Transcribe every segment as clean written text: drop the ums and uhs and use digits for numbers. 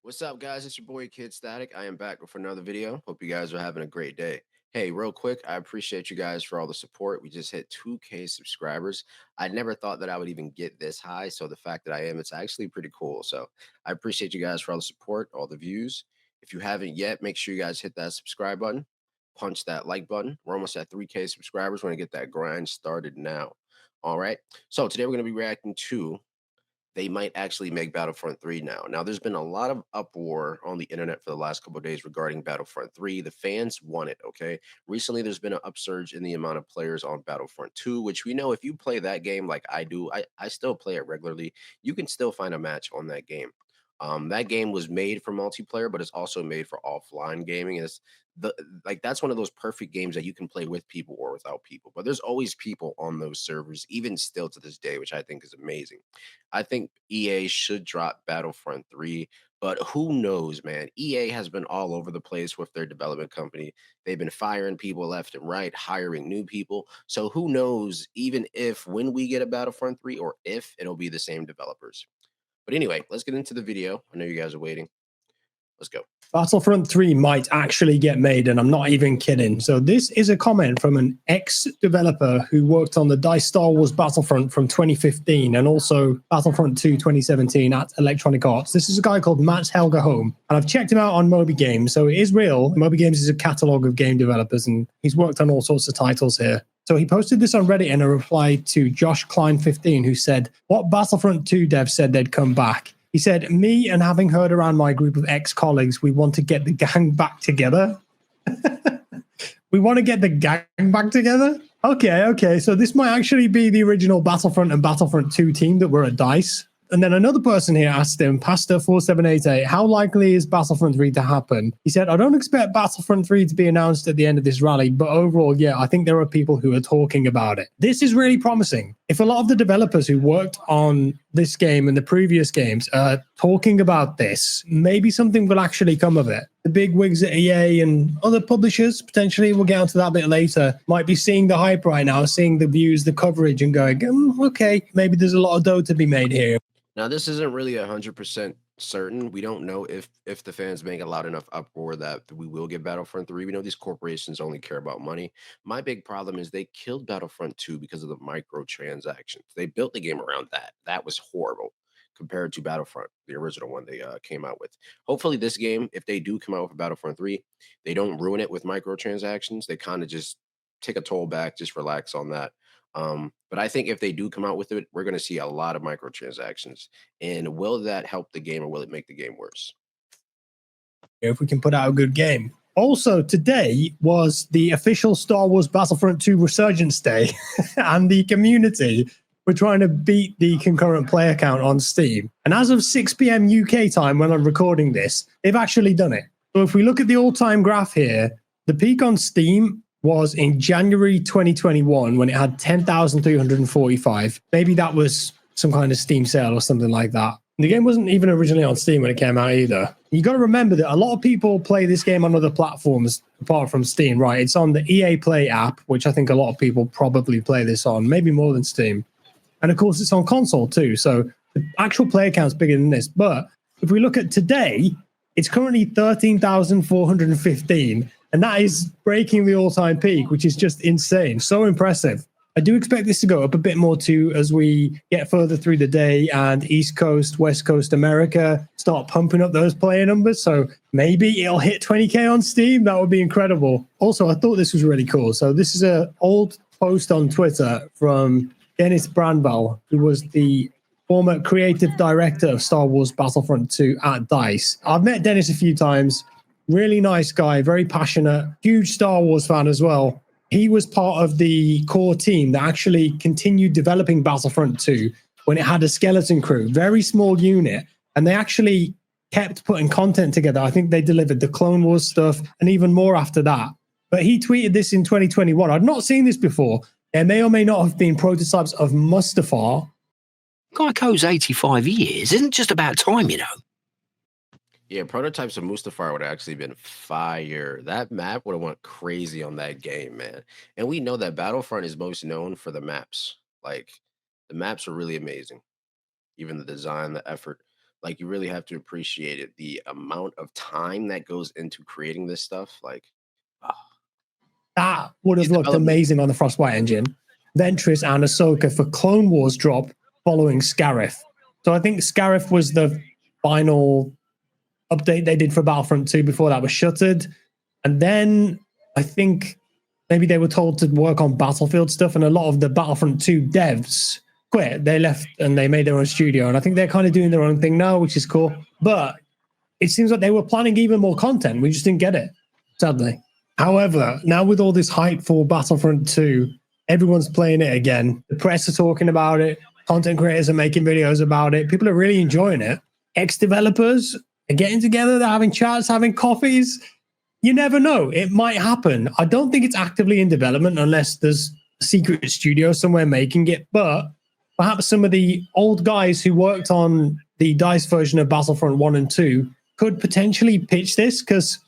What's up, guys? It's your boy KIDSTATIIC. I am back with another video. Hope you guys are having a great day. Hey, real quick, I appreciate you guys for all the support. We just hit 2K subscribers. I never thought that I would even get this high. So the fact that I am, it's actually pretty cool. So I appreciate you guys for all the support, all the views. If you haven't yet, make sure you guys hit that subscribe button, punch that like button. We're almost at 3K subscribers. We're going to get that grind started now. All right. So today we're going to be reacting to they might actually make Battlefront 3 now. Now, there's been a lot of uproar on the internet for the last couple of days regarding Battlefront 3. The fans want it, okay? Recently, there's been an upsurge in the amount of players on Battlefront 2, which we know if you play that game like I do, I still play it regularly. You can still find a match on that game. That game was made for multiplayer, but it's also made for offline gaming. And it's the like that's one of those perfect games that you can play with people or without people. But there's always people on those servers, even still to this day, which I think is amazing. I think EA should drop Battlefront 3, but who knows, man? EA has been all over the place with their development company. They've been firing people left and right, hiring new people. So who knows, even if when we get a Battlefront 3 or if it'll be the same developers. But anyway, let's get into the video. I know you guys are waiting. Let's go. Battlefront 3 might actually get made, and I'm not even kidding. So this is a comment from an ex-developer who worked on the DICE Star Wars Battlefront from 2015 and also Battlefront 2 2017 at Electronic Arts. This is a guy called Matt Helgerholm, and I've checked him out on Moby Games, so it is real. Moby Games is a catalog of game developers, and he's worked on all sorts of titles here. So he posted this on Reddit in a reply to Josh Klein 15, who said, "What Battlefront 2 devs said they'd come back. He said, me and having heard around my group of ex-colleagues, we want to get the gang back together." We want to get the gang back together? Okay. So this might actually be the original Battlefront and Battlefront 2 team that were at DICE. And then another person here asked him, Pastor4788, how likely is Battlefront 3 to happen? He said, I don't expect Battlefront 3 to be announced at the end of this rally, but overall, yeah, I think there are people who are talking about it. This is really promising. If a lot of the developers who worked on this game and the previous games are talking about this, maybe something will actually come of it. The big wigs at EA and other publishers, potentially, we'll get onto that a bit later, might be seeing the hype right now, seeing the views, the coverage, and going, okay, maybe there's a lot of dough to be made here. Now, this isn't really 100% certain. We don't know if the fans make a loud enough uproar that we will get Battlefront 3. We know these corporations only care about money. My big problem is they killed Battlefront 2 because of the microtransactions. They built the game around that. That was horrible compared to Battlefront, the original one they came out with. Hopefully, this game, if they do come out with a Battlefront 3, they don't ruin it with microtransactions. They kind of just take a toll back, just relax on that. But I think if they do come out with it, we're going to see a lot of microtransactions. And will that help the game or will it make the game worse? If we can put out a good game. Also, today was the official Star Wars Battlefront 2 Resurgence Day, and the community were trying to beat the concurrent player count on Steam. And as of 6 p.m. UK time, when I'm recording this, they've actually done it. So if we look at the all-time graph here, the peak on Steam was in January 2021 when it had 10,345. Maybe that was some kind of Steam sale or something like that. The game wasn't even originally on Steam when it came out either. You got to remember that a lot of people play this game on other platforms apart from Steam, right? It's on the EA Play app, which I think a lot of people probably play this on, maybe more than Steam. And of course, it's on console too. So the actual player count's bigger than this. But if we look at today, it's currently 13,415. And that is breaking the all-time peak, which is just insane. So impressive. I do expect this to go up a bit more too as we get further through the day and East Coast, West Coast America start pumping up those player numbers. So maybe it'll hit 20K on Steam. That would be incredible. Also, I thought this was really cool. So this is an old post on Twitter from Dennis Brandbell, who was the former creative director of Star Wars Battlefront 2 at DICE. I've met Dennis a few times. Really nice guy, very passionate, huge Star Wars fan as well. He was part of the core team that actually continued developing Battlefront 2 when it had a skeleton crew, very small unit, and they actually kept putting content together. I think they delivered the Clone Wars stuff and even more after that. But he tweeted this in 2021. I'd not seen this before. There may or may not have been prototypes of Mustafar. Geico's 85 years. Isn't just about time, you know. Yeah, prototypes of Mustafar would have actually been fire. That map would have went crazy on that game, man. And we know that Battlefront is most known for the maps. Like, the maps are really amazing. Even the design, the effort. Like, you really have to appreciate it. The amount of time that goes into creating this stuff, like, ah, That would these have looked development. amazing on the Frostbite engine. Ventress and Ahsoka for Clone Wars drop following Scarif. So I think Scarif was the final update they did for Battlefront 2 before that was shuttered. And then I think maybe they were told to work on Battlefield stuff, and a lot of the Battlefront 2 devs quit. They left and they made their own studio. And I think they're kind of doing their own thing now, which is cool. But it seems like they were planning even more content. We just didn't get it, sadly. However, now with all this hype for Battlefront 2, everyone's playing it again. The press are talking about it. Content creators are making videos about it. People are really enjoying it. Ex-developers are getting together. They're having chats, having coffees. You never know. It might happen. I don't think it's actively in development unless there's a secret studio somewhere making it. But perhaps some of the old guys who worked on the DICE version of Battlefront 1 and 2 could potentially pitch this, because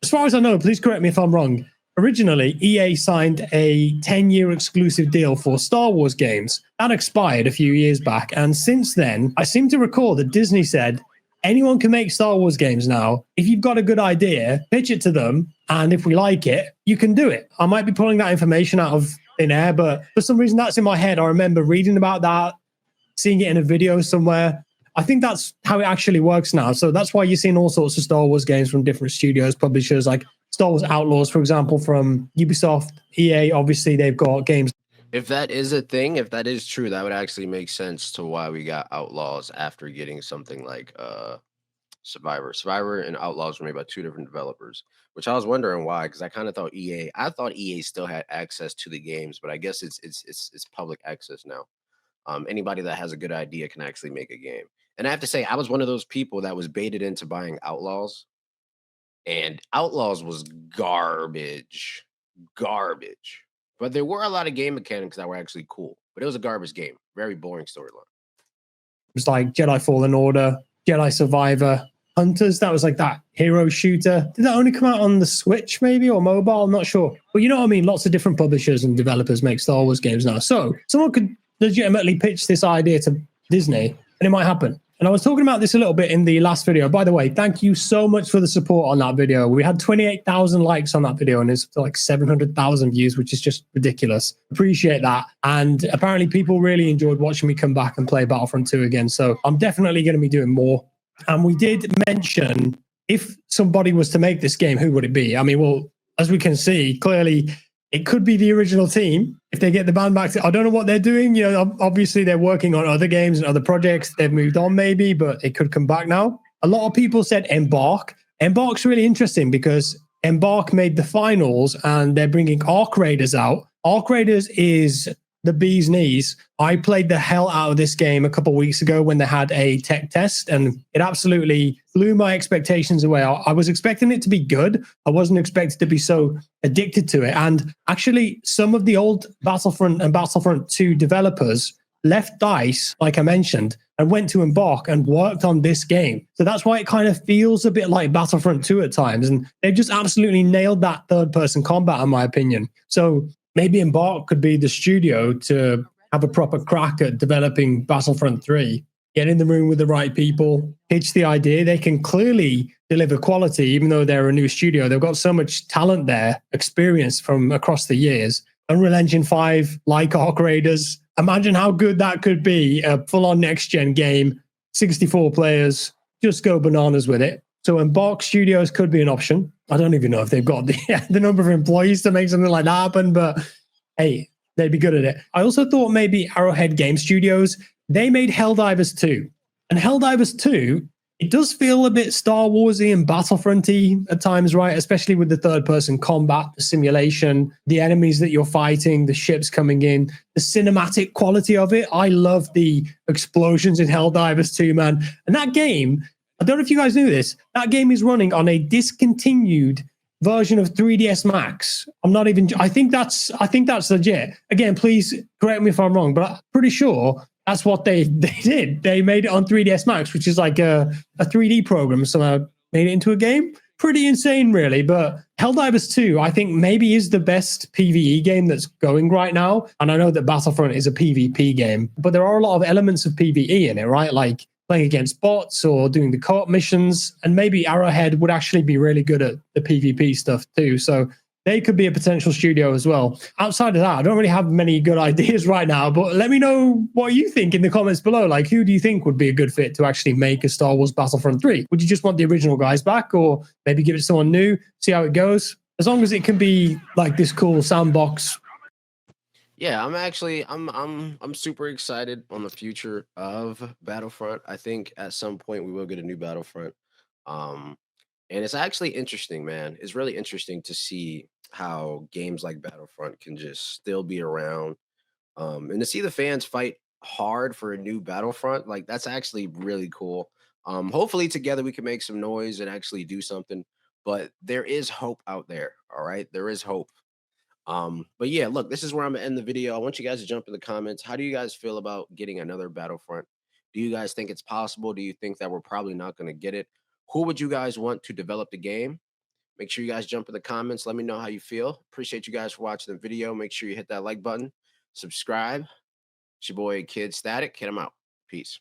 as far as I know, please correct me if I'm wrong, originally EA signed a 10-year exclusive deal for Star Wars games. That expired a few years back. And since then, I seem to recall that Disney said, anyone can make Star Wars games now. If you've got a good idea, pitch it to them. And if we like it, you can do it. I might be pulling that information out of thin air, but for some reason that's in my head. I remember reading about that, seeing it in a video somewhere. I think that's how it actually works now. So that's why you're seeing all sorts of Star Wars games from different studios, publishers, like Star Wars Outlaws, for example, from Ubisoft. EA, obviously, they've got games. If that is a thing, if that is true, that would actually make sense to why we got Outlaws after getting something like Survivor. Survivor and Outlaws were made by two different developers, which I was wondering why, because I kind of thought EA still had access to the games, but I guess it's public access now. Anybody that has a good idea can actually make a game. And I have to say, I was one of those people that was baited into buying Outlaws, and Outlaws was garbage. But there were a lot of game mechanics that were actually cool, but it was a garbage game. Very boring storyline. It's like Jedi Fallen Order, Jedi Survivor, Hunters. That was like that hero shooter. Did that only come out on the Switch maybe, or mobile? I'm not sure. But you know what I mean? Lots of different publishers and developers make Star Wars games now. So someone could legitimately pitch this idea to Disney and it might happen. And I was talking about this a little bit in the last video. By the way, thank you so much for the support on that video. We had 28,000 likes on that video and it's like 700,000 views, which is just ridiculous. Appreciate that. And apparently people really enjoyed watching me come back and play Battlefront 2 again. So I'm definitely going to be doing more. And we did mention, if somebody was to make this game, who would it be? I mean, well, as we can see, clearly it could be the original team if they get the band back. I don't know what they're doing. You know, obviously they're working on other games and other projects. They've moved on maybe, but it could come back now. A lot of people said Embark. Embark's really interesting because Embark made the finals and they're bringing Arc Raiders out. Arc Raiders is the bee's knees. I played the hell out of this game a couple of weeks ago when they had a tech test, and it absolutely blew my expectations away. I was expecting it to be good. I wasn't expected to be so addicted to it. And actually, some of the old Battlefront and Battlefront 2 developers left DICE, like I mentioned, and went to Embark and worked on this game. So that's why it kind of feels a bit like Battlefront 2 at times. And they've just absolutely nailed that third-person combat, in my opinion. So maybe Embark could be the studio to have a proper crack at developing Battlefront 3. Get in the room with the right people, pitch the idea. They can clearly deliver quality, even though they're a new studio. They've got so much talent there, experience from across the years. Unreal Engine 5, like Arc Raiders. Imagine how good that could be. A full-on next-gen game, 64 players, just go bananas with it. So Embark Studios could be an option. I don't even know if they've got the number of employees to make something like that happen, but hey, they'd be good at it. I also thought maybe Arrowhead Game Studios, they made Helldivers 2. And Helldivers 2, it does feel a bit Star Warsy and Battlefront-y at times, right? Especially with the third-person combat, the simulation, the enemies that you're fighting, the ships coming in, the cinematic quality of it. I love the explosions in Helldivers 2, man. And that game, I don't know if you guys knew this, that game is running on a discontinued version of 3ds Max. I think that's legit. Again, please correct me if I'm wrong, but I'm pretty sure that's what they did. They made it on 3ds Max, which is like a 3D program, somehow made it into a game. Pretty insane, really. But Helldivers 2, I think maybe is the best PvE game that's going right now. And I know that Battlefront is a PvP game, but there are a lot of elements of PvE in it, right? Like playing against bots or doing the co-op missions. And maybe Arrowhead would actually be really good at the PvP stuff too. So they could be a potential studio as well. Outside of that, I don't really have many good ideas right now, but let me know what you think in the comments below. Like, who do you think would be a good fit to actually make a Star Wars Battlefront 3? Would you just want the original guys back, or maybe give it to someone new, see how it goes? As long as it can be like this cool sandbox. Yeah, I'm super excited on the future of Battlefront. I think at some point we will get a new Battlefront. Um, and it's actually interesting, man. It's really interesting to see how games like Battlefront can just still be around. And to see the fans fight hard for a new Battlefront, like that's actually really cool. Hopefully together we can make some noise and actually do something. But there is hope out there. All right. There is hope. But yeah, look, this is where I'm gonna end the video. I want you guys to jump in the comments. How do you guys feel about getting another Battlefront? Do you guys think it's possible? Do you think that we're probably not gonna get it? Who would you guys want to develop the game? Make sure you guys jump in the comments. Let me know how you feel. Appreciate you guys for watching the video. Make sure you hit that like button, subscribe. It's your boy Kid Static. Hit him out. Peace.